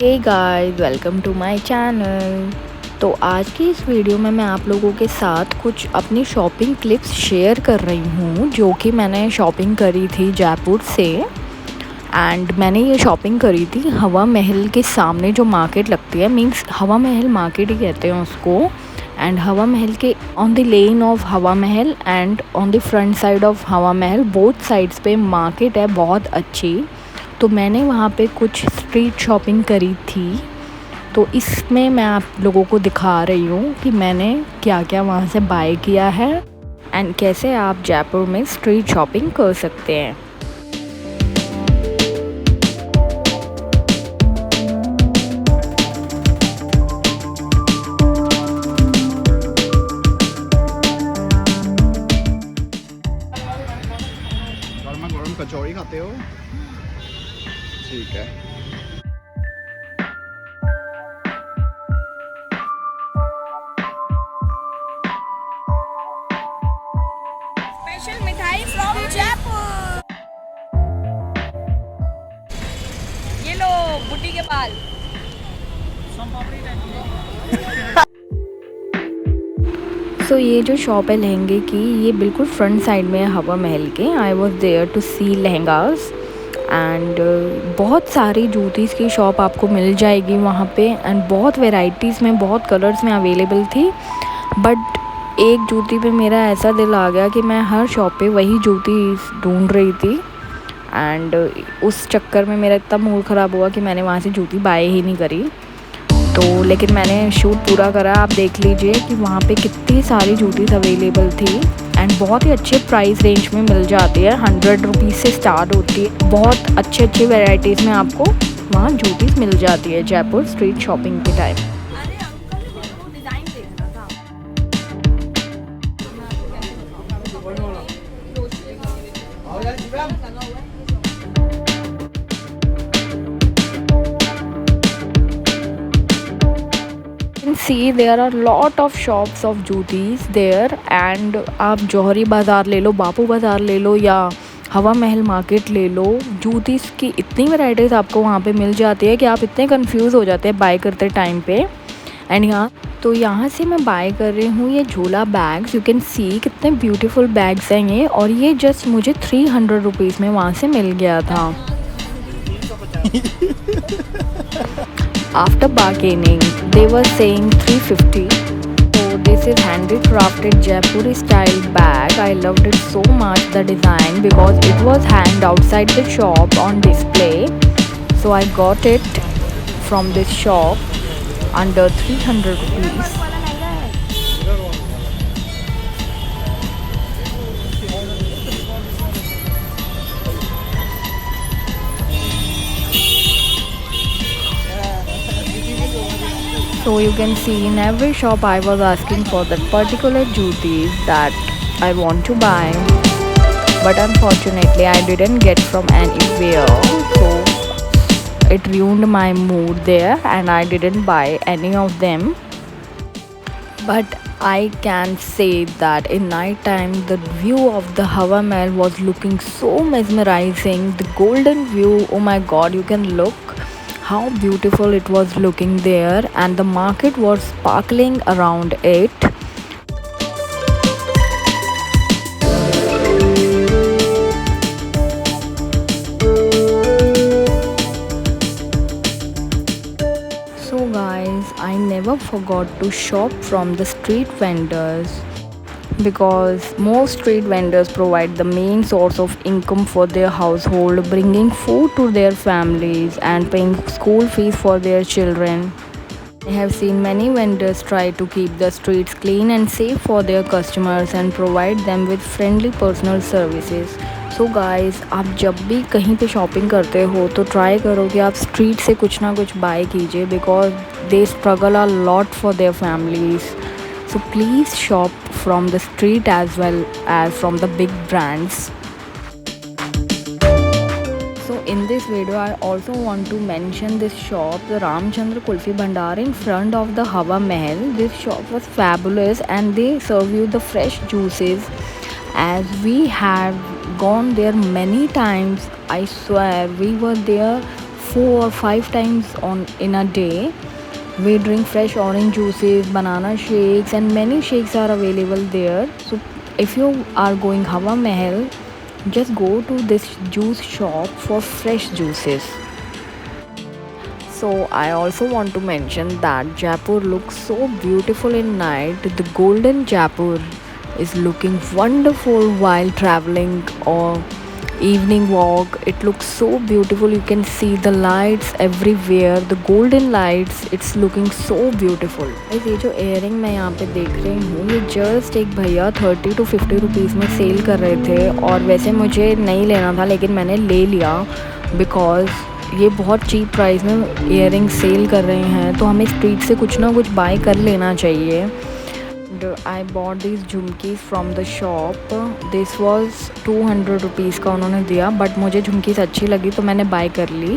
Hey guys, welcome to my channel. तो आज की इस वीडियो में मैं आप लोगों के साथ कुछ अपनी शॉपिंग क्लिप्स शेयर कर रही हूँ जो कि मैंने शॉपिंग करी थी जयपुर से। एंड मैंने ये शॉपिंग करी थी हवा महल के सामने जो मार्केट लगती है, मींस हवा महल मार्केट ही कहते हैं उसको। एंड हवा महल के ऑन द लेन ऑफ हवा महल and on the front side of हवा महल, बोथ साइड्स पे मार्केट है बहुत अच्छी। तो मैंने वहाँ पे कुछ स्ट्रीट शॉपिंग करी थी, तो इसमें मैं आप लोगों को दिखा रही हूँ कि मैंने क्या क्या वहाँ से बाय किया है एंड कैसे आप जयपुर में स्ट्रीट शॉपिंग कर सकते हैं। गर्मा गर्म कचौड़ी खाते हो? ठीक है। स्पेशल मिठाई फ्रॉम जयपुर। ये लो बुड्ढी के बाल। सो ये जो शॉप है लहंगे की, ये बिल्कुल फ्रंट साइड में है हवा महल के। I was there to see lehengas and बहुत सारी जूतीज़ की शॉप आपको मिल जाएगी वहाँ पे। एंड बहुत वेराइटीज़ में, बहुत कलर्स में अवेलेबल थी। बट एक जूती पे मेरा ऐसा दिल आ गया कि मैं हर शॉप पे वही जूती ढूंढ रही थी। एंड उस चक्कर में मेरा इतना मूड ख़राब हुआ कि मैंने वहाँ से जूती बाय ही नहीं करी। तो लेकिन मैंने शूट पूरा करा। आप देख लीजिए कि वहाँ पे कितनी सारी जूतीज़ अवेलेबल थी एंड बहुत ही अच्छे प्राइस रेंज में मिल जाती है। 100 रुपीज़ से स्टार्ट होती है। बहुत अच्छे वेराइटीज़ में आपको वहाँ जूतीज़ मिल जाती है जयपुर स्ट्रीट शॉपिंग के टाइम। अरे अंकल मेरे को डिजाइन देखना था। can see there are lot of shops of juttis there। And आप जौहरी बाज़ार ले लो, बापू बाज़ार ले लो या हवा महल मार्केट ले लो, जूतीज़ की इतनी वैराइटीज़ आपको वहाँ पे मिल जाती है कि आप इतने कंफ्यूज हो जाते हैं बाय करते टाइम पे। एंड यहाँ से मैं बाय कर रही हूँ ये झोला बैग्स। यू कैन सी कितने ब्यूटीफुल बैग्स हैं ये, और ये जस्ट मुझे 300 रुपीज़ में वहाँ से मिल गया था। After bargaining, they were saying 350. So this is handicrafted Jaipuri style bag. I loved it so much, the design, because it was hanged outside the shop on display. So I got it from this shop under 300 rupees. So you can see in every shop I was asking for that particular jutis that I want to buy, but unfortunately I didn't get from anywhere. So it ruined my mood there and I didn't buy any of them. But I can say that in night time the view of the Hawa Mahal was looking so mesmerizing. The golden view, oh my god, you can look how beautiful it was looking there, and the market was sparkling around it. So guys, I never forgot to shop from the street vendors, because most street vendors provide the main source of income for their household, bringing food to their families and paying school fees for their children. I have seen many vendors try to keep the streets clean and safe for their customers and provide them with friendly personal services. So guys, आप जब भी कहीं पे shopping करते हो तो try करो कि आप स्ट्रीट से कुछ ना कुछ बाय कीजिए, because they struggle a lot for their families. So please shop from the street as well as from the big brands. So in this video I also want to mention this shop, the Ramchandra Kulfi Bhandar in front of the Hawa Mahal. This shop was fabulous and they serve you the fresh juices. As we have gone there many times, I swear we were there 4 or 5 times in a day. We drink fresh orange juices, banana shakes, and many shakes are available there. So if you are going Hawa Mahal, just go to this juice shop for fresh juices. So I also want to mention that Jaipur looks so beautiful in night. The golden Jaipur is looking wonderful while traveling or evening walk. It looks so beautiful. You can see the lights everywhere, the golden lights. It's looking so beautiful. Guys, ये जो earring मैं यहाँ पे देख रही हूँ, ये just एक भैया 30 to 50 रुपीज़ में सेल कर रहे थे, और वैसे मुझे नहीं लेना था लेकिन मैंने ले लिया बिकॉज ये बहुत चीप प्राइस में ईयरिंग सेल कर रहे हैं, तो हमें स्ट्रीट से कुछ ना कुछ बाय कर लेना चाहिए. I bought these jhumkis from the shop. This was 200 rupees का उन्होंने दिया, बट मुझे झुमकीज़ अच्छी लगी तो मैंने बाय कर ली.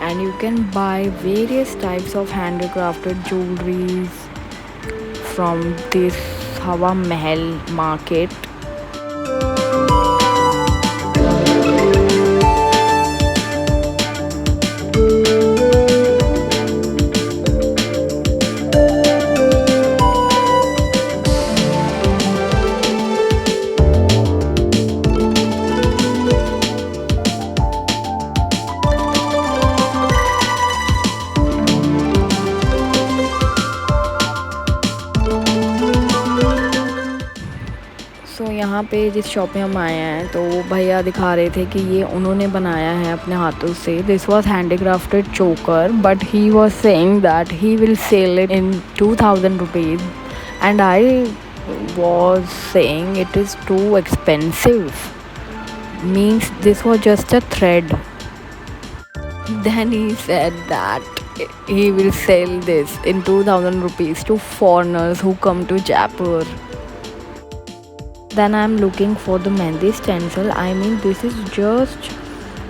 And you can buy various types of handicrafted jewelleries from this Hawa Mahal market. सो यहाँ पे जिस शॉप में हम आए हैं तो वो भैया दिखा रहे थे कि ये उन्होंने बनाया है अपने हाथों से. This was handicrafted choker, but he was saying that he will sell it in 2000 rupees, and I was saying it is too expensive. Means this was just a thread. Then he said that he will sell this in 2000 rupees to foreigners who come to Jaipur. Then I am looking for the mehndi stencil. I mean, this is just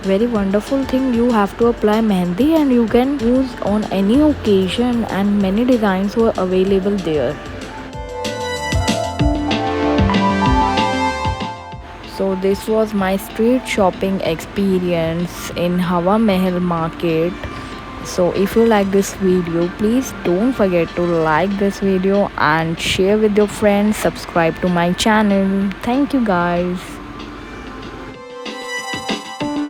very wonderful thing. You have to apply mehndi and you can use on any occasion, and many designs were available there. So this was my street shopping experience in Hawa Mahal market. So if you like this video, please don't forget to like this video and share with your friends. Subscribe to my channel. Thank you guys.